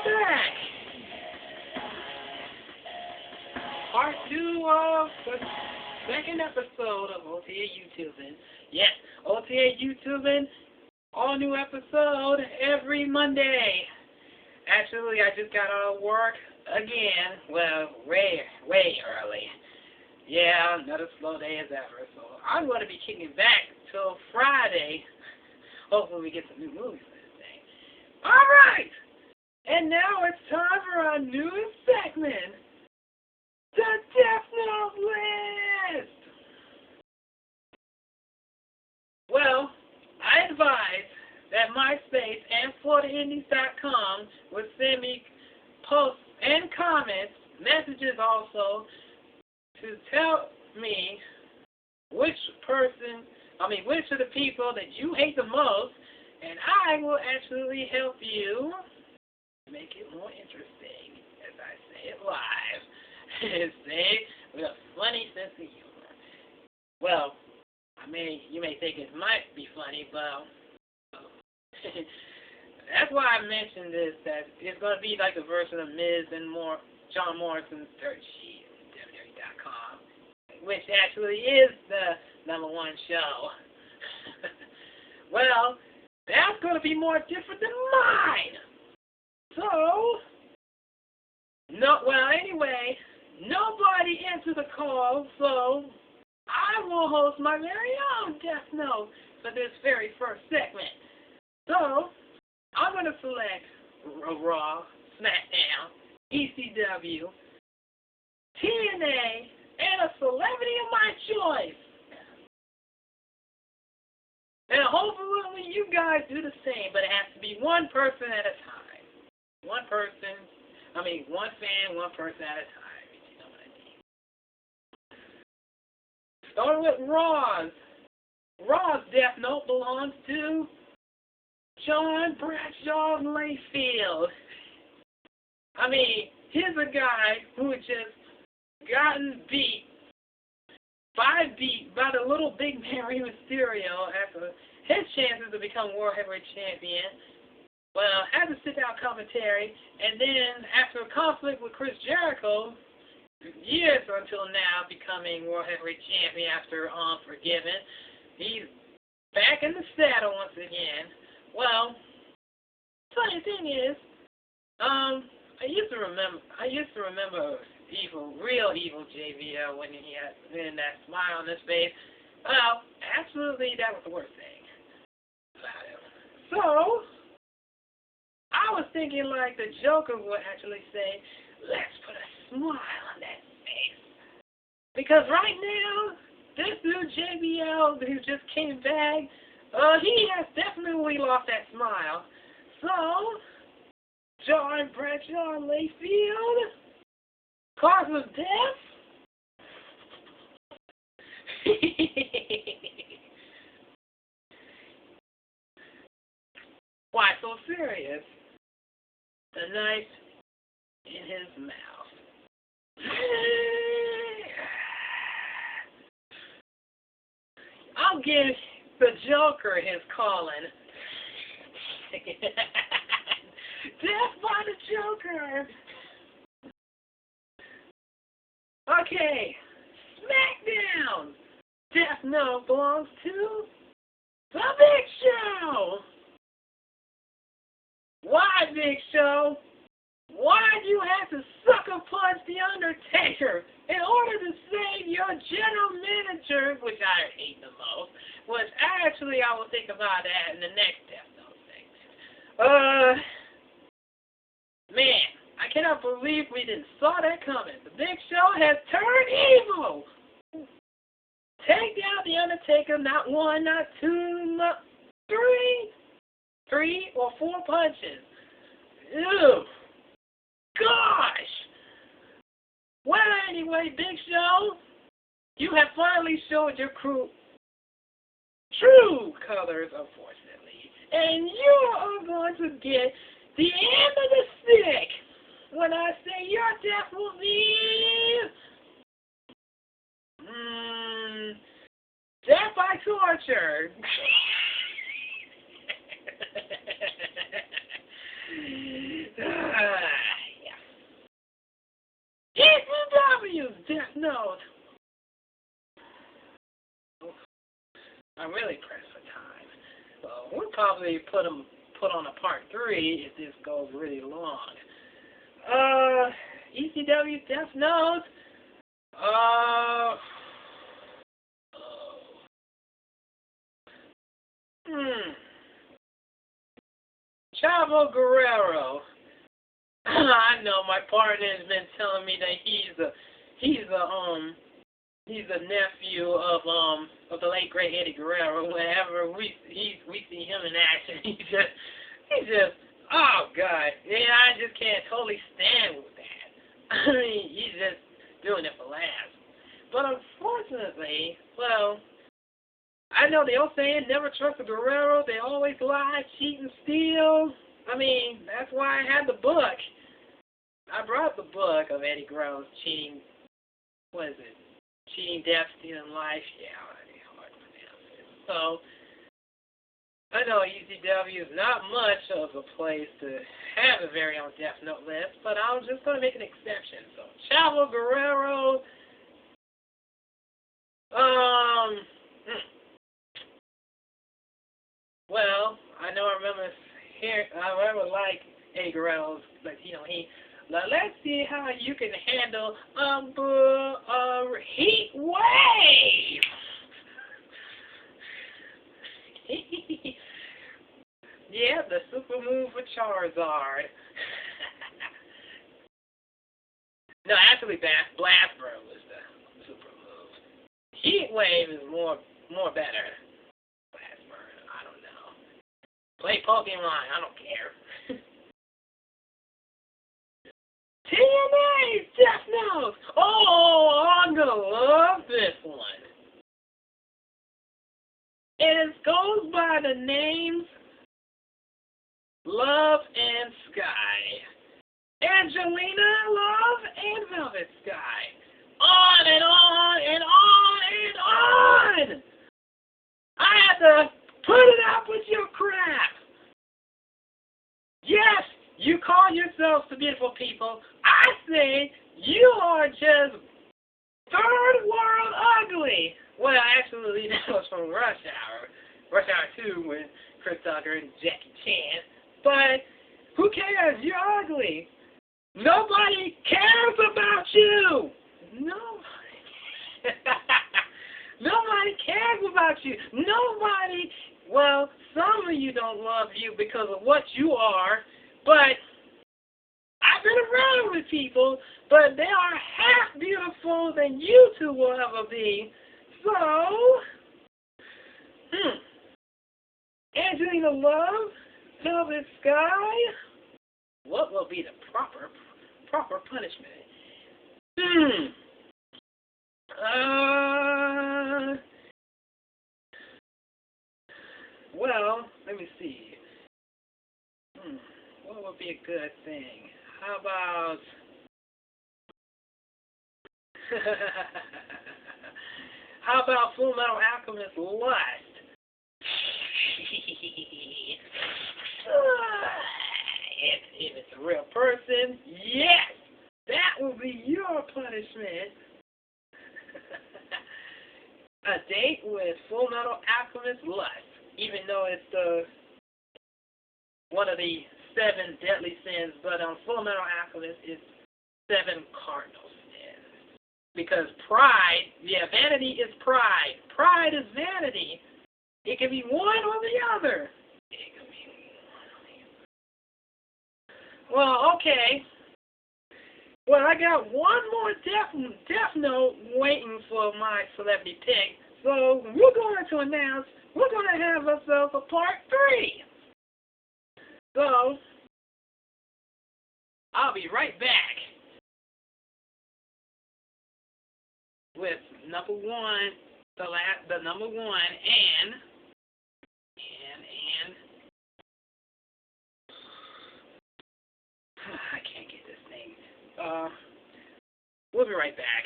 back. Part 2 of the second episode of OTA YouTubin. Yes, OTA YouTubin, all new episode every Monday. Actually, I just got out of work again. Well, way early. Yeah, another slow day as ever. So I'm going to be kicking back till Friday. Hopefully we get some new movies for this thing. Alright! And now it's time for our newest segment. The Death Note List! Well, I advise that MySpace and FloridaIndies.com would send me posts and comments, messages also, to tell me which of the people that you hate the most, and I will actually help you make it more interesting, as I say it live. Say with a funny sense of humor. Well, you may think it might be funny, but that's why I mentioned this, that it's going to be like a version of Miz and John Morrison's Dirt Sheet, WWE.com, which actually is the #1 show. Well, that's going to be more different than mine. So, anyway, nobody answered the call, so I will host my very own Death Note for this very first segment. So, I'm going to select Raw, SmackDown, ECW, TNA, and a celebrity of my choice. And hopefully you guys do the same, but it has to be one person at a time. One fan, one person at a time, if you know what I mean. Starting with Raw's. Raw's Death Note belongs to John Bradshaw Layfield. Here's a guy who had just gotten beat by the little big man Rey Mysterio after his chances to become World Heavyweight Champion. Well, had to sit down commentary, and then after a conflict with Chris Jericho, years until now becoming World Heavyweight Champion after Unforgiven, he's back in the saddle once again. Well, funny thing is, I used to remember real evil JBL when he had that smile on his face. Well, absolutely, that was the worst thing about him. So, I was thinking like the Joker would actually say, let's put a smile on that face. Because right now, this new JBL who just came back, he has definitely lost that smile. So, John Bradshaw Layfield, cause of death? Why so serious? A knife in his mouth. I'll give the Joker his calling. Death by the Joker. Okay, SmackDown. Death Note belongs to the Big Show. Why, Big Show? Why do you have to sucker punch The Undertaker in order to save your general manager, which I hate the most, which actually I will think about that in the next Death Note segment. Man, I cannot believe we didn't saw that coming. The Big Show has turned evil. Take down The Undertaker, not one, not two, not three or four punches. Ew. Gosh. Well, anyway, Big Show, you have finally showed your crew true colors, unfortunately. And you are going to get the end of the stick when I say your death will be death by torture. I'm really pressed for time. So we'll probably put on a part 3 if this goes really long. ECW Death Note. Chavo Guerrero. I know my partner has been telling me that he's a nephew of the late great Eddie Guerrero. Whenever we see him in action, he just oh god, yeah, I just can't totally stand with that. I mean, he's just doing it for laughs. But unfortunately, well, I know the old saying, never trust a Guerrero. They always lie, cheat, and steal. I mean, that's why I had the book. I brought the book of Eddie Guerrero's cheating. What is it? Cheating, death, stealing, life. Yeah, it's hard to pronounce it. So, I know ECW is not much of a place to have a very own Death Note list, but I was just going to make an exception. So, Chavo Guerrero. Well, I remember like Eddie Guerrero's, but let's see how you can handle heat wave. Yeah, the super move for Charizard. No, actually, Blastburn was the super move. Heat wave is more better. Blastburn, I don't know. Play Pokemon, I don't care. TNA Death Note! Oh, I'm gonna love this one. It goes by the names Love and Sky. Angelina Love and Velvet Sky. On and on and on and on! I have to put it up with your crap! Yes, you call yourselves the beautiful people. I say you are just third world ugly. Well, actually, that was from Rush Hour 2 with Chris Tucker and Jackie Chan. But who cares? You're ugly. Nobody cares about you. Nobody cares about you. Nobody. Well, some of you don't love you because of what you are, but I've been around with people, but they are half beautiful than you two will ever be. So, Angelina Love, Velvet Sky, what will be the proper punishment? Well, let me see. What would be a good thing? How about how about Full Metal Alchemist Lust? If it's a real person, yes, that will be your punishment. A date with Full Metal Alchemist Lust, even though it's one of the 7 deadly sins, but Full Metal Alchemist is 7 cardinal sins. Because pride, vanity is pride. Pride is vanity. It can be one or the other. It can be one or the other. Well, okay. Well, I got one more Death Note waiting for my celebrity pick. So we're going to announce we're going to have ourselves a part 3. So I'll be right back with number 1, the number 1, and I can't get this thing. We'll be right back.